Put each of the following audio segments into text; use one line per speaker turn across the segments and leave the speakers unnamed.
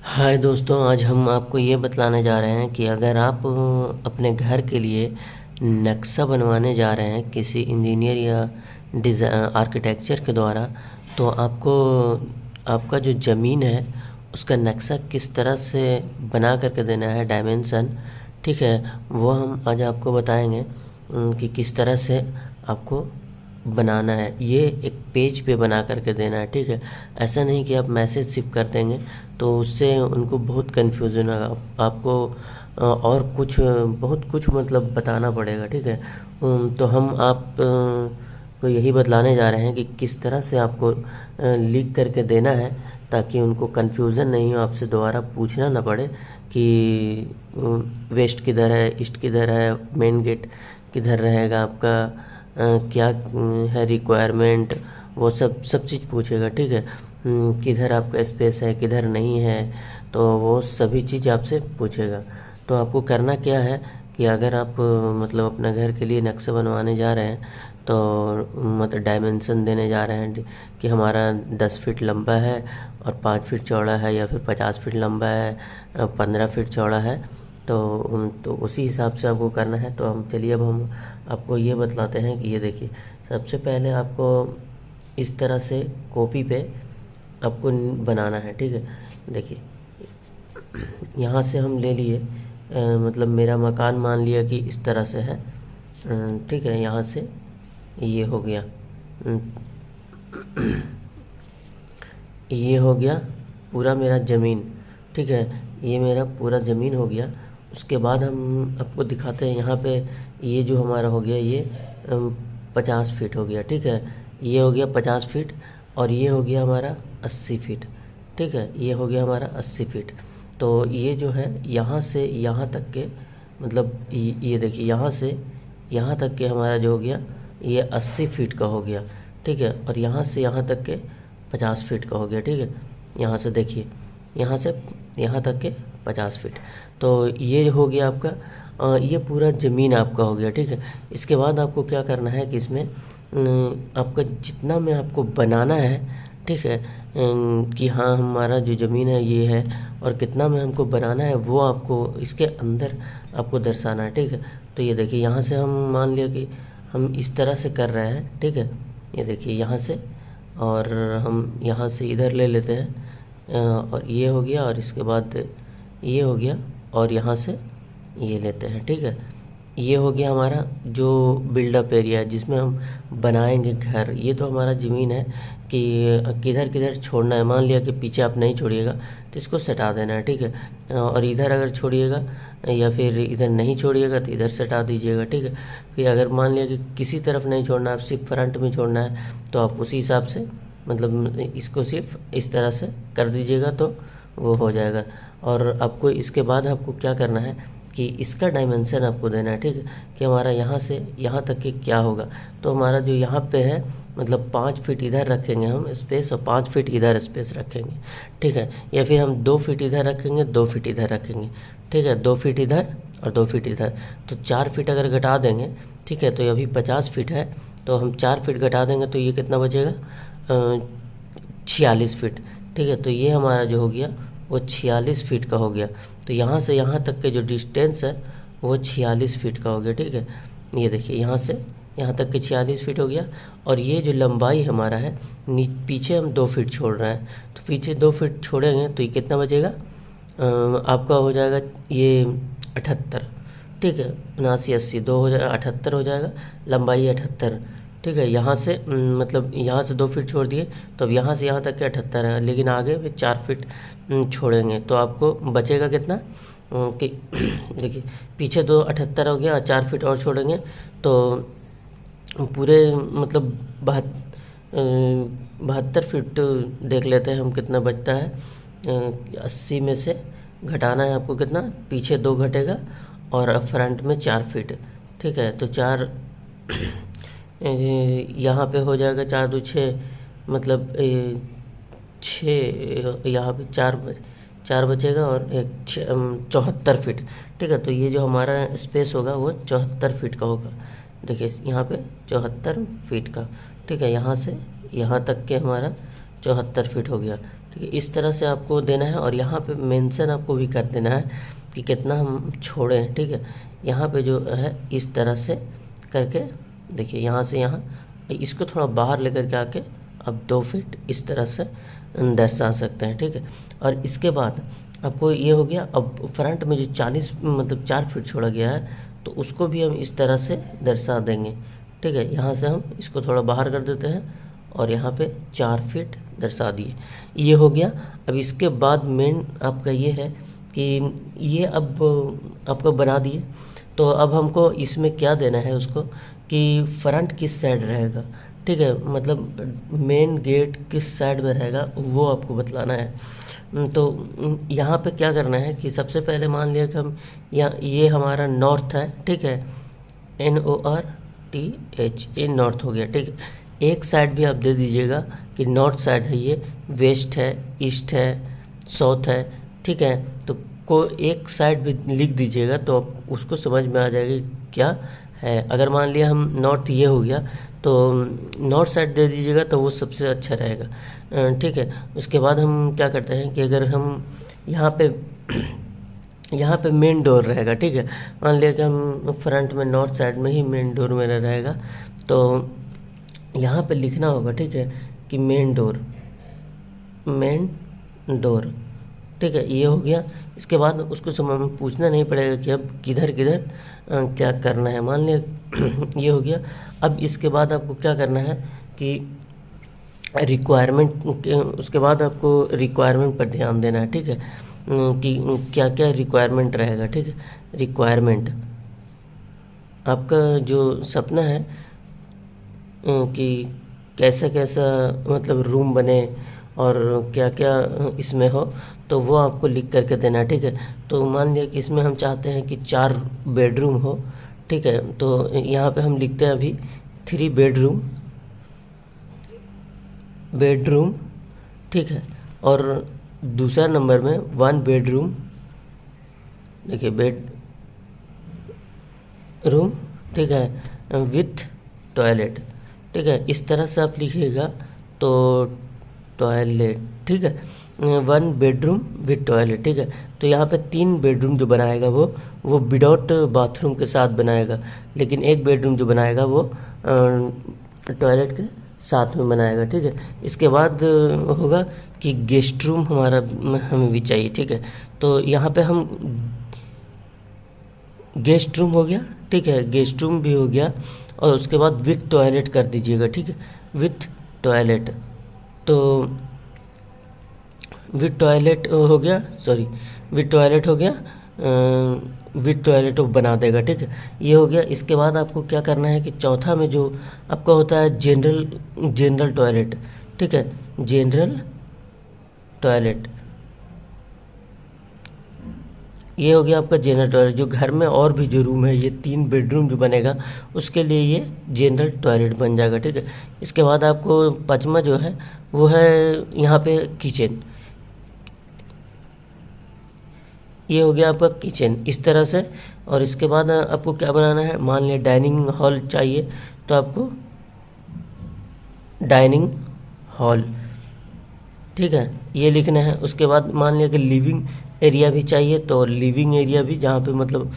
हाय दोस्तों, आज हम आपको ये बतलाने जा रहे हैं कि अगर आप अपने घर के लिए नक्शा बनवाने जा रहे हैं किसी इंजीनियर या आर्किटेक्चर के द्वारा, तो आपको आपका जो ज़मीन है उसका नक्शा किस तरह से बना करके देना है, डायमेंशन। ठीक है, वो हम आज आपको बताएंगे कि किस तरह से आपको बनाना है। ये एक पेज पे बना करके देना है। ठीक है, ऐसा नहीं कि आप मैसेज सिर्फ कर देंगे तो उससे उनको बहुत कन्फ्यूज़न होगा। आपको और कुछ बहुत कुछ मतलब बताना पड़ेगा। ठीक है, तो हम आप को यही बतलाने जा रहे हैं कि किस तरह से आपको लिख करके देना है, ताकि उनको कन्फ्यूज़न नहीं हो, आपसे दोबारा पूछना ना पड़े कि वेस्ट किधर है, ईस्ट किधर है, मेन गेट किधर रहेगा आपका, क्या है रिक्वायरमेंट, वो सब सब चीज़ पूछेगा। ठीक है, किधर आपका स्पेस है, किधर नहीं है, तो वो सभी चीज़ आपसे पूछेगा। तो आपको करना क्या है कि अगर आप मतलब अपना घर के लिए नक्शा बनवाने जा रहे हैं, तो मतलब डायमेंशन देने जा रहे हैं कि हमारा 10 फीट लंबा है और 5 फीट चौड़ा है, या फिर 50 फीट लंबा है, 15 फीट चौड़ा है, तो उसी हिसाब से आपको करना है। तो हम चलिए अब हम आपको ये बतलाते हैं कि ये देखिए, सबसे पहले आपको इस तरह से कॉपी पे आपको बनाना है। ठीक है, देखिए यहाँ से हम ले लिए, मतलब मेरा मकान मान लिया कि इस तरह से है। ठीक है, यहाँ से ये हो गया, ये हो गया पूरा मेरा ज़मीन। ठीक है, ये मेरा पूरा ज़मीन हो गया। उसके बाद हम आपको दिखाते हैं यहाँ पे, ये जो हमारा हो गया ये 50 फीट हो गया। ठीक है, ये हो गया 50 फीट, और ये हो गया हमारा 80 फीट। ठीक है, ये हो गया हमारा 80 फीट। तो ये जो है यहाँ से यहाँ तक के, मतलब ये देखिए यहाँ से यहाँ तक के हमारा जो हो गया ये 80 फीट का हो गया। ठीक है, और यहाँ से यहाँ तक के 50 फीट का हो गया। ठीक है, यहाँ से देखिए, यहाँ से यहाँ तक के 50 फीट। तो ये हो गया आपका, ये पूरा ज़मीन आपका हो गया। ठीक है, इसके बाद आपको क्या करना है कि इसमें आपका जितना में आपको बनाना है, ठीक है, कि हाँ हमारा जो ज़मीन है ये है, और कितना में हमको बनाना है वो आपको इसके अंदर आपको दर्शाना है। ठीक है, तो ये देखिए यहाँ से हम मान लिया कि हम इस तरह से कर रहे हैं। ठीक है, ये देखिए यहाँ से, और हम यहाँ से इधर ले लेते हैं, और ये हो गया, और इसके बाद ये हो गया, और यहाँ से ये लेते हैं। ठीक है, ये हो गया हमारा जो बिल्डअप एरिया है जिसमें हम बनाएंगे घर। ये तो हमारा ज़मीन है कि किधर किधर छोड़ना है। मान लिया कि पीछे आप नहीं छोड़िएगा तो इसको सटा देना है। ठीक है, और इधर अगर छोड़िएगा या फिर इधर नहीं छोड़िएगा तो इधर सटा दीजिएगा। ठीक है, फिर अगर मान लिया कि किसी तरफ नहीं छोड़ना, आप सिर्फ फ्रंट में छोड़ना है, तो आप उसी हिसाब से मतलब इसको सिर्फ इस तरह से कर दीजिएगा तो वो हो जाएगा। और आपको इसके बाद आपको क्या करना है कि इसका डायमेंशन आपको देना है। ठीक है, कि हमारा यहाँ से यहाँ तक के क्या होगा। तो हमारा जो यहाँ पे है मतलब 5 फीट इधर रखेंगे हम स्पेस, और 5 फीट इधर स्पेस रखेंगे। ठीक है, या फिर हम 2 फीट इधर रखेंगे, 2 फीट इधर रखेंगे। ठीक है, 2 फीट इधर और 2 फीट इधर, तो 4 फीट अगर घटा देंगे, ठीक है, तो ये अभी 50 फीट है, तो हम 4 फीट घटा देंगे तो ये कितना बचेगा, 46 फीट। ठीक है, तो ये हमारा जो हो गया वो 46 फीट का हो गया। तो यहाँ से यहाँ तक के जो डिस्टेंस है वो 46 फीट का हो गया। ठीक है, ये देखिए यहाँ से यहाँ तक के 46 फीट हो गया। और ये जो लंबाई हमारा है, पीछे हम 2 फीट छोड़ रहे हैं, तो पीछे 2 फीट छोड़ेंगे तो ये कितना बचेगा, आपका हो जाएगा ये 78। ठीक है, 79 80 दो हो जाएगा, 78 हो जाएगा, लंबाई 78। ठीक है, यहाँ से मतलब यहाँ से 2 फीट छोड़ दिए, तो अब यहाँ से यहाँ तक के 78 है, लेकिन आगे भी 4 फीट छोड़ेंगे तो आपको बचेगा कितना, कि देखिए पीछे 78 हो गया, और 4 फीट और छोड़ेंगे तो पूरे मतलब 72 फीट। देख लेते हैं हम कितना बचता है। 80 में से घटाना है आपको कितना, पीछे 2 घटेगा और फ्रंट में 4 फीट। ठीक है, तो 4 यहाँ पे हो जाएगा, 4 2 6, मतलब 6, यहाँ पे 4 बचेगा, और एक 74 फीट। ठीक है, तो ये जो हमारा स्पेस होगा वो 74 फीट का होगा। देखिए यहाँ पे 74 फीट का। ठीक है, यहाँ से यहाँ तक के हमारा 74 फीट हो गया। ठीक है। इस तरह से आपको देना है और यहाँ पे मेंशन आपको भी कर देना है कि कितना हम छोड़े हैं, ठीक है। यहाँ पे जो है इस तरह से करके देखिए, यहाँ से यहाँ इसको थोड़ा बाहर लेकर के आके अब 2 फीट इस तरह से दर्शा सकते हैं, ठीक है। और इसके बाद आपको ये हो गया। अब फ्रंट में जो 40 मतलब 4 फीट छोड़ा गया है तो उसको भी हम इस तरह से दर्शा देंगे, ठीक है। यहाँ से हम इसको थोड़ा बाहर कर देते हैं और यहाँ पे 4 फीट दर्शा दिए, ये हो गया। अब इसके बाद मेन आपका ये है कि ये अब आपको बना दिए, तो अब हमको इसमें क्या देना है उसको कि फ्रंट किस साइड रहेगा, ठीक है। मतलब मेन गेट किस साइड में रहेगा वो आपको बतलाना है। तो यहाँ पे क्या करना है कि सबसे पहले मान लिया कि हम ये हमारा नॉर्थ है, ठीक है। NORTH, ये नॉर्थ हो गया, ठीक है। एक साइड भी आप दे दीजिएगा कि नॉर्थ साइड है, ये वेस्ट है, ईस्ट है, साउथ है, ठीक है। तो को एक साइड भी लिख दीजिएगा तो उसको समझ में आ जाएगी क्या है। अगर मान लिया हम नॉर्थ ये हो गया तो नॉर्थ साइड दे दीजिएगा तो वो सबसे अच्छा रहेगा, ठीक है। उसके बाद हम क्या करते हैं कि अगर हम यहाँ पे मेन डोर रहेगा, ठीक है। मान लिया कि हम फ्रंट में नॉर्थ साइड में ही मेन डोर मेरा रहेगा, तो यहाँ पे लिखना होगा, ठीक है, कि मेन डोर, ठीक है। ये हो गया। इसके बाद उसको समय पूछना नहीं पड़ेगा कि अब किधर किधर क्या करना है। मान लिया ये हो गया। अब इसके बाद आपको क्या करना है कि रिक्वायरमेंट उसके बाद आपको रिक्वायरमेंट पर ध्यान देना है, ठीक है, कि क्या क्या रिक्वायरमेंट रहेगा, ठीक है। रिक्वायरमेंट आपका जो सपना है कि कैसा कैसा मतलब रूम बने और क्या क्या इसमें हो, तो वो आपको लिख करके देना है, ठीक है। तो मान लिया कि इसमें हम चाहते हैं कि 4 बेडरूम हो, ठीक है। तो यहाँ पे हम लिखते हैं अभी 3 बेडरूम, ठीक है। और दूसरा नंबर में 1 बेडरूम, देखिए बेडरूम, ठीक है, विथ टॉयलेट, ठीक है। इस तरह से आप लिखिएगा तो टॉयलेट, ठीक है, 1 बेडरूम विथ टॉयलेट, ठीक है। तो यहाँ पे 3 बेडरूम जो बनाएगा वो विदाउट बाथरूम के साथ बनाएगा, लेकिन 1 बेडरूम जो बनाएगा वो टॉयलेट के साथ में बनाएगा, ठीक है। इसके बाद होगा कि गेस्ट रूम हमारा हमें भी चाहिए, ठीक है। तो यहाँ पे हम गेस्ट रूम हो गया, ठीक है, गेस्ट रूम भी हो गया और उसके बाद विथ टॉयलेट कर दीजिएगा, ठीक है, विथ टॉयलेट। तो विथ टॉयलेट हो गया, सॉरी विथ टॉयलेट हो गया, विथ टॉयलेट वो बना देगा, ठीक है। ये हो गया। इसके बाद आपको क्या करना है कि चौथा में जो आपका होता है जनरल टॉयलेट, ठीक है, जनरल टॉयलेट, ये हो गया आपका जनरल टॉयलेट। जो घर में और भी जो रूम है, ये 3 बेडरूम जो बनेगा उसके लिए ये जनरल टॉयलेट बन जाएगा, ठीक है। इसके बाद आपको 5वां जो है वो है यहाँ पे किचन, ये हो गया आपका किचन इस तरह से। और इसके बाद आपको क्या बनाना है, मान लिया डाइनिंग हॉल चाहिए तो आपको डाइनिंग हॉल, ठीक है, ये लिखना है। उसके बाद मान लिया कि लिविंग एरिया भी चाहिए तो लिविंग एरिया भी, जहाँ पे मतलब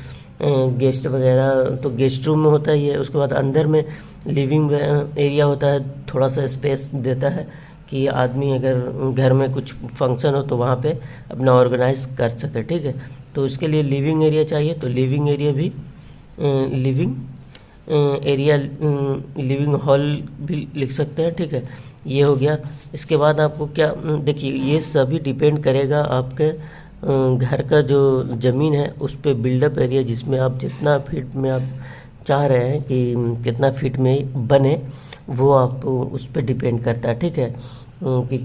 गेस्ट वगैरह तो गेस्ट रूम में होता ही है। उसके बाद अंदर में लिविंग एरिया होता है, थोड़ा सा स्पेस देता है कि आदमी अगर घर में कुछ फंक्शन हो तो वहाँ पे अपना ऑर्गेनाइज कर सके, ठीक है। तो उसके लिए लिविंग एरिया चाहिए तो लिविंग एरिया भी लिविंग हॉल भी लिख सकते हैं, ठीक है। ये हो गया। इसके बाद आपको क्या, देखिए ये सभी डिपेंड करेगा आपके घर का जो ज़मीन है उस पे बिल्डअप एरिया, जिसमें आप जितना फीट में आप चाह रहे हैं कि कितना फीट में बने, वो आप उस पे डिपेंड करता है, ठीक है, कि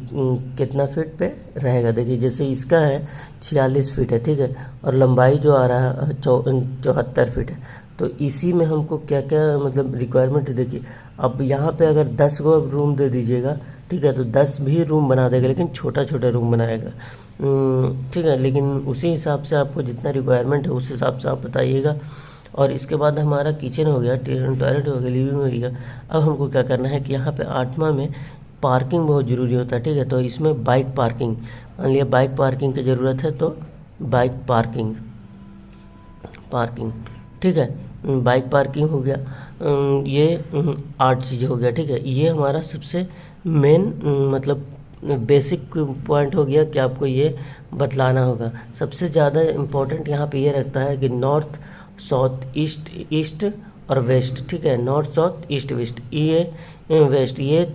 कितना फीट पे रहेगा। देखिए जैसे इसका है 46 फीट है, ठीक है, और लंबाई जो आ रहा है 74 फीट है। तो इसी में हमको क्या क्या मतलब रिक्वायरमेंट है, देखिए अब यहाँ पे अगर 10 गो रूम दे दीजिएगा, ठीक है, तो 10 भी रूम बना देगा, लेकिन छोटा छोटा रूम बनाएगा, ठीक है। लेकिन उसी हिसाब से आपको जितना रिक्वायरमेंट है उस हिसाब से आप बताइएगा। और इसके बाद हमारा किचन हो गया, टॉयलेट हो गया, लिविंग एरिया। अब हमको क्या करना है कि यहाँ पे 8वां में पार्किंग बहुत ज़रूरी होता है, ठीक है। तो इसमें बाइक पार्किंग, मान लिया बाइक पार्किंग की ज़रूरत है तो बाइक पार्किंग, ठीक है। बाइक पार्किंग हो गया। ये 8 चीज़ हो गया, ठीक है। ये हमारा सबसे मेन मतलब बेसिक पॉइंट हो गया कि आपको ये बतलाना होगा। सबसे ज़्यादा इम्पोर्टेंट यहाँ पे ये रखता है कि नॉर्थ साउथ ईस्ट और वेस्ट, ठीक है। नॉर्थ साउथ ईस्ट वेस्ट, ये वेस्ट, ये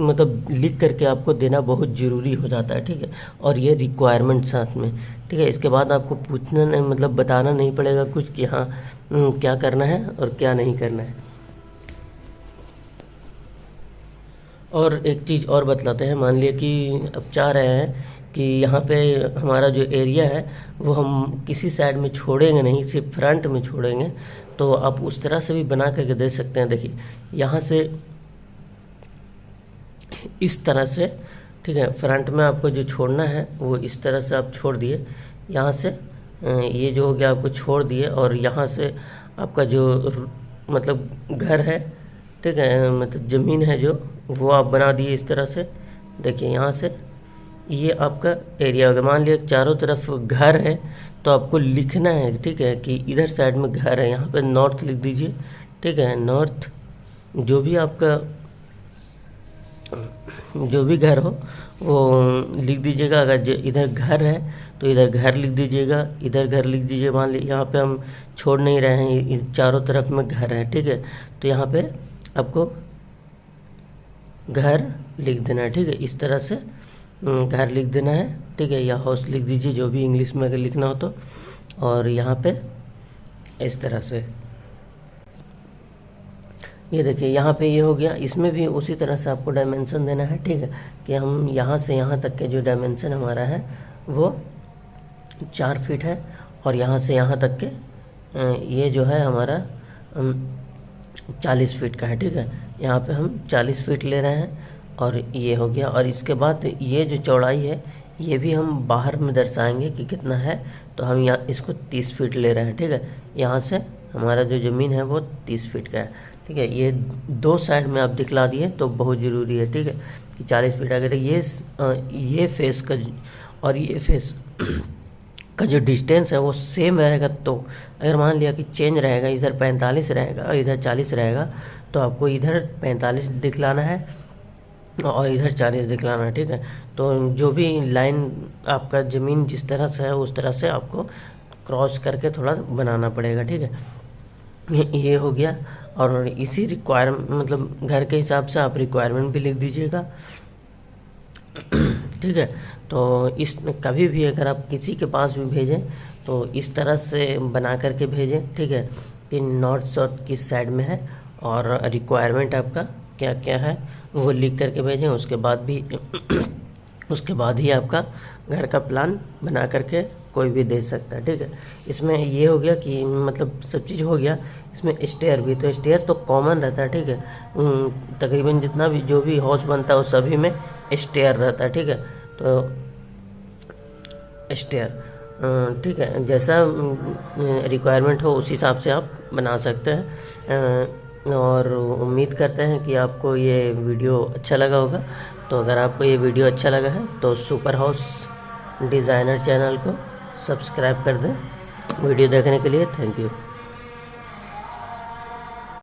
मतलब लिख करके आपको देना बहुत ज़रूरी हो जाता है, ठीक है। और ये रिक्वायरमेंट साथ में, ठीक है। इसके बाद आपको पूछना नहीं, मतलब बताना नहीं पड़ेगा कुछ कि हाँ क्या करना है और क्या नहीं करना है। और एक चीज़ और बतलाते हैं, मान लिया कि अब चाह रहे हैं कि यहाँ पे हमारा जो एरिया है वो हम किसी साइड में छोड़ेंगे नहीं, सिर्फ फ्रंट में छोड़ेंगे। तो आप उस तरह से भी बना करके दे सकते हैं। देखिए यहाँ से इस तरह से, ठीक है। फ्रंट में आपको जो छोड़ना है वो इस तरह से आप छोड़ दिए, यहाँ से ये जो हो गया आपको छोड़ दिए, और यहाँ से आपका जो मतलब घर है, ठीक है, मतलब ज़मीन है जो, वो आप बना दिए इस तरह से। देखिए यहाँ से ये आपका एरिया हो गया। मान लिया चारों तरफ घर है तो आपको लिखना है, ठीक है, कि इधर साइड में घर है। यहाँ पे नॉर्थ लिख दीजिए, ठीक है। नॉर्थ जो भी आपका जो भी घर हो वो लिख दीजिएगा। अगर इधर घर है तो इधर घर लिख दीजिएगा, इधर घर लिख दीजिए। मान लीजिए यहाँ पे हम छोड़ नहीं रहे हैं, चारों तरफ में घर है, ठीक है। तो यहाँ पे आपको घर लिख देना है, ठीक है। इस तरह से घर लिख देना है, ठीक है, या हाउस लिख दीजिए, जो भी इंग्लिश में अगर लिखना हो तो। और यहाँ पे इस तरह से ये देखिए यहाँ पे ये हो गया। इसमें भी उसी तरह से आपको डायमेंशन देना है, ठीक है, कि हम यहाँ से यहाँ तक के जो डायमेंशन हमारा है वो 4 फीट है, और यहाँ से यहाँ तक के ये जो है हमारा 40 फीट का है, ठीक है। यहाँ पे हम 40 फीट ले रहे हैं, और ये हो गया। और इसके बाद ये जो चौड़ाई है ये भी हम बाहर में दर्शाएंगे कि कितना है। तो हम यहाँ इसको 30 फीट ले रहे हैं, ठीक है। यहाँ से हमारा जो ज़मीन है वो 30 फीट का है, ठीक है। ये 2 साइड में आप दिखला दिए तो बहुत ज़रूरी है, ठीक है, कि 40 फीट अगर ये फेस का और ये फेस का जो डिस्टेंस है वो सेम रहेगा। तो अगर मान लिया कि चेंज रहेगा, इधर 45 रहेगा और इधर 40 रहेगा, तो आपको इधर 45 दिखलाना है और इधर 40 दिखलाना है, ठीक है। तो जो भी लाइन आपका ज़मीन जिस तरह से है उस तरह से आपको क्रॉस करके थोड़ा बनाना पड़ेगा, ठीक है। ये हो गया। और इसी रिक्वायरमेंट मतलब घर के हिसाब से आप रिक्वायरमेंट भी लिख दीजिएगा, ठीक है। तो इस कभी भी अगर आप किसी के पास भी भेजें तो इस तरह से बना करके भेजें, ठीक है, कि नॉर्थ साउथ किस साइड में है और रिक्वायरमेंट आपका क्या क्या है वो लिख करके भेजें। उसके बाद ही आपका घर का प्लान बना करके कोई भी दे सकता है, ठीक है। इसमें ये हो गया कि मतलब सब चीज़ हो गया। इसमें स्टेयर भी, तो स्टेयर तो कॉमन रहता है, ठीक है। तकरीबन जितना भी जो भी हाउस बनता है वो सभी में स्टेयर रहता है, ठीक है। तो स्टेयर, ठीक है, जैसा रिक्वायरमेंट हो उस हिसाब से आप बना सकते हैं। और उम्मीद करते हैं कि आपको ये वीडियो अच्छा लगा होगा। तो अगर आपको ये वीडियो अच्छा लगा है तो सुपर हाउस डिज़ाइनर चैनल को सब्सक्राइब कर दें। वीडियो देखने के लिए थैंक यू।